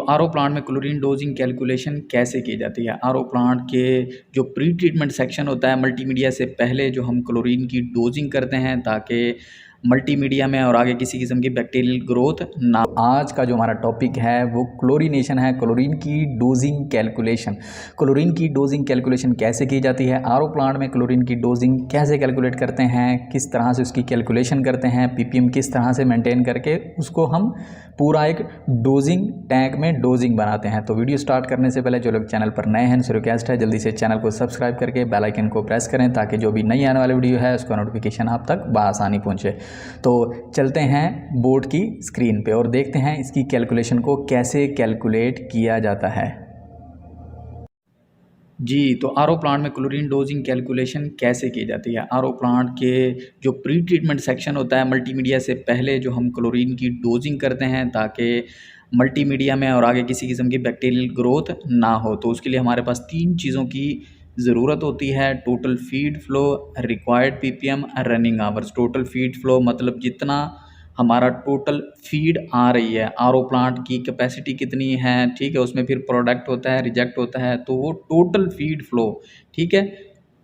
RO plant में chlorine dosing calculation कैसे की जाती है। आरओ प्लांट के जो प्री ट्रीटमेंट सेक्शन होता है मल्टीमीडिया से पहले जो हम क्लोरीन की डोजिंग करते हैं ताकि मल्टीमीडिया में और आगे किसी किस्म की बैक्टीरियल ग्रोथ ना। आज का जो हमारा टॉपिक है वो क्लोरीनेशन है, क्लोरीन की डोजिंग कैलकुलेशन। क्लोरीन की डोजिंग कैलकुलेशन कैसे की जाती है, आरओ प्लांट में क्लोरीन की डोजिंग कैसे कैलकुलेट करते हैं, किस तरह से उसकी कैलकुलेशन करते हैं, पीपीएम किस तरह से मेंटेन करके उसको हम पूरा एक डोजिंग टैंक में डोजिंग बनाते हैं। तो वीडियो स्टार्ट करने से पहले जो लोग चैनल पर नए हैं, रिक्वेस्ट है जल्दी से चैनल को सब्सक्राइब करके बेल आइकन को प्रेस करें ताकि जो भी नई आने वाली वीडियो है उसका नोटिफिकेशन आप तक बआसानी पहुंचे। तो चलते हैं बोर्ड की स्क्रीन पे और देखते हैं इसकी कैलकुलेशन को कैसे कैलकुलेट किया जाता है। जी, तो आरओ प्लांट में क्लोरीन डोजिंग कैलकुलेशन कैसे की जाती है। आरओ प्लांट के जो प्री ट्रीटमेंट सेक्शन होता है मल्टीमीडिया से पहले जो हम क्लोरीन की डोजिंग करते हैं ताकि मल्टीमीडिया में और आगे किसी किस्म की बैक्टीरियल ग्रोथ ना हो। तो उसके लिए हमारे पास 3 चीज़ों की ज़रूरत होती है। Total feed flow, required ppm, running hours. Total feed flow मतलब जितना हमारा टोटल फीड आ रही है, आरओ प्लांट की कैपेसिटी कितनी है, ठीक है, उसमें फिर प्रोडक्ट होता है, रिजेक्ट होता है, तो वो टोटल फीड फ्लो, ठीक है,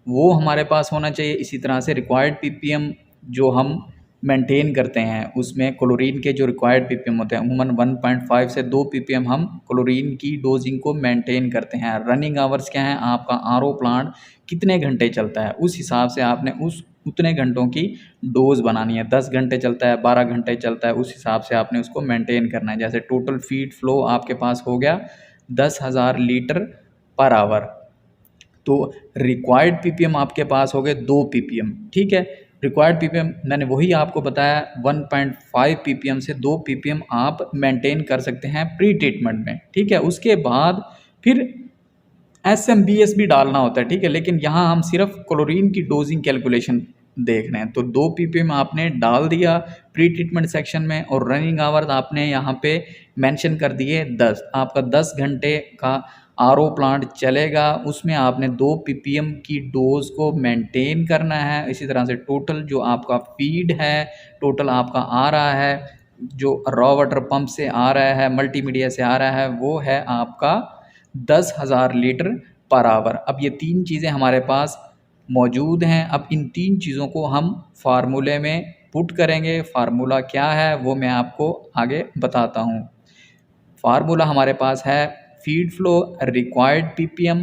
वो हमारे पास होना चाहिए। इसी तरह से रिक्वायर्ड पीपीएम जो हम मेंटेन करते हैं उसमें क्लोरीन के जो रिक्वायर्ड पीपीएम होते हैं अमूमन 1.5 से 2 पीपीएम हम क्लोरीन की डोजिंग को मेंटेन करते हैं। रनिंग आवर्स क्या है, आपका आरओ प्लांट कितने घंटे चलता है उस हिसाब से आपने उतने घंटों की डोज बनानी है। 10 घंटे चलता है, 12 घंटे चलता है, उस हिसाब से आपने उसको मेंटेन करना है। जैसे टोटल फीड फ्लो आपके पास हो गया 10,000 लीटर पर आवर, तो रिक्वायर्ड पीपीएम आपके पास हो गए 2 पीपीएम, ठीक है। रिक्वायर्ड पीपीएम मैंने वही आपको बताया 1.5 पीपीएम से 2 पीपीएम आप मेंटेन कर सकते हैं प्री ट्रीटमेंट में, ठीक है। उसके बाद फिर एसएमबीएस भी डालना होता है, ठीक है, लेकिन यहाँ हम सिर्फ क्लोरीन की डोजिंग कैलकुलेशन देख रहे हैं। तो 2 पीपीएम आपने डाल दिया प्री ट्रीटमेंट सेक्शन में और रनिंग आवर्स आपने यहाँ पे मेंशन कर दिए 10। आपका 10 घंटे का आरओ प्लांट चलेगा, उसमें आपने 2 पीपीएम की डोज को मेंटेन करना है। इसी तरह से टोटल जो आपका फीड है, टोटल आपका आ रहा है, जो रॉ वाटर पंप से आ रहा है, मल्टीमीडिया से आ रहा है, वो है आपका 10,000 लीटर पर आवर। अब ये 3 चीज़ें हमारे पास मौजूद हैं। अब इन 3 चीज़ों को हम फार्मूले में पुट करेंगे। फार्मूला क्या है वो मैं आपको आगे बताता हूँ। फार्मूला हमारे पास है feed flow required ppm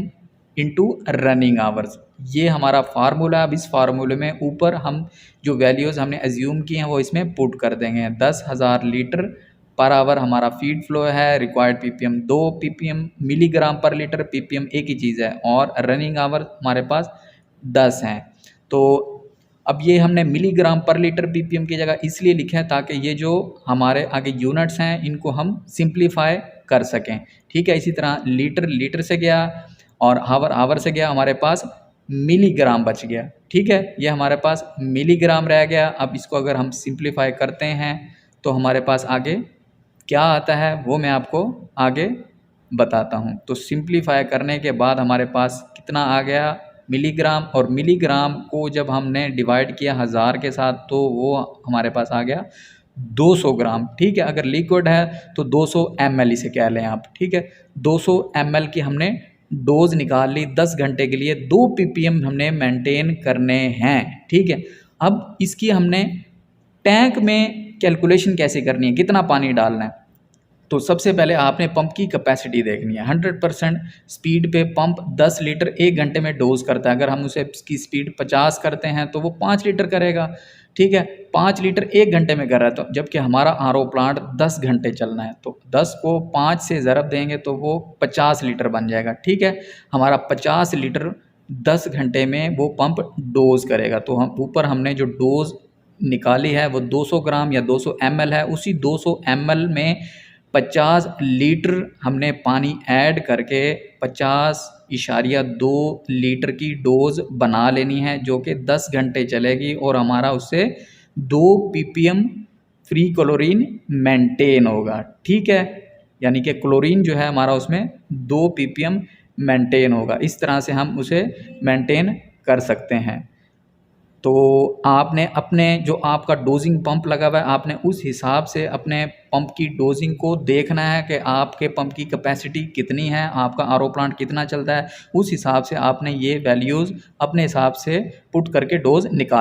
into running hours, ये हमारा फार्मूला है। अब इस फार्मूले में ऊपर हम जो वैल्यूज़ हमने एज्यूम की हैं वो इसमें पुट कर देंगे। 10,000 लीटर पर आवर हमारा फीड फ्लो है, रिक्वायर्ड पीपीएम 2 पीपीएम, मिलीग्राम पर लीटर, पीपीएम एक ही चीज़ है, और रनिंग आवर हमारे पास 10 हैं। तो अब ये हमने मिलीग्राम पर लीटर पीपीएम की जगह इसलिए लिखा है ताकि ये जो हमारे आगे यूनिट्स हैं इनको हम सिंप्लीफाई कर सकें, ठीक है। इसी तरह लीटर लीटर से गया और आवर आवर से गया, हमारे पास मिलीग्राम बच गया, ठीक है, ये हमारे पास मिलीग्राम रह गया। अब इसको अगर हम सिंप्लीफाई करते हैं तो हमारे पास आगे क्या आता है वो मैं आपको आगे बताता हूँ। तो सिंप्लीफाई करने के बाद हमारे पास कितना आ गया, मिलीग्राम, और मिलीग्राम को जब हमने डिवाइड किया 1000 के साथ तो वो हमारे पास आ गया 200 ग्राम, ठीक है। अगर लिक्विड है तो 200 ml इसे कह लें आप, ठीक है। 200 ml की हमने डोज निकाल ली 10 घंटे के लिए, 2 पीपीएम हमने मेंटेन करने हैं, ठीक है। अब इसकी हमने टैंक में कैलकुलेशन कैसे करनी है, कितना पानी डालना है। तो सबसे पहले आपने पंप की कैपेसिटी देखनी है। 100% स्पीड पे पंप 10 लीटर 1 घंटे में डोज करता है। अगर हम उसे उसकी स्पीड 50 करते हैं तो वो 5 लीटर करेगा, ठीक है। 5 लीटर 1 घंटे में कर रहा है, तो जबकि हमारा आरओ प्लांट 10 घंटे चलना है तो 10 को 5 से ज़रब देंगे तो वो 50 लीटर बन जाएगा, ठीक है। हमारा 50 लीटर 10 घंटे में वो पंप डोज करेगा। तो हम ऊपर हमने जो डोज निकाली है वो 200 ग्राम या 200 ml है। उसी 200 ml में 50 लीटर हमने पानी ऐड करके 50.2 लीटर की डोज बना लेनी है, जो कि 10 घंटे चलेगी और हमारा उससे 2 पीपीएम फ्री क्लोरीन मेंटेन होगा, ठीक है। यानी कि क्लोरीन जो है हमारा उसमें 2 पीपीएम मेंटेन होगा। इस तरह से हम उसे मेंटेन कर सकते हैं। तो आपने अपने जो आपका डोजिंग पंप लगा हुआ है, आपने उस हिसाब से अपने पंप की डोजिंग को देखना है कि आपके पंप की कैपेसिटी कितनी है, आपका आरओ प्लांट कितना चलता है। उस हिसाब से आपने ये वैल्यूज़ अपने हिसाब से पुट करके डोज़ निकाल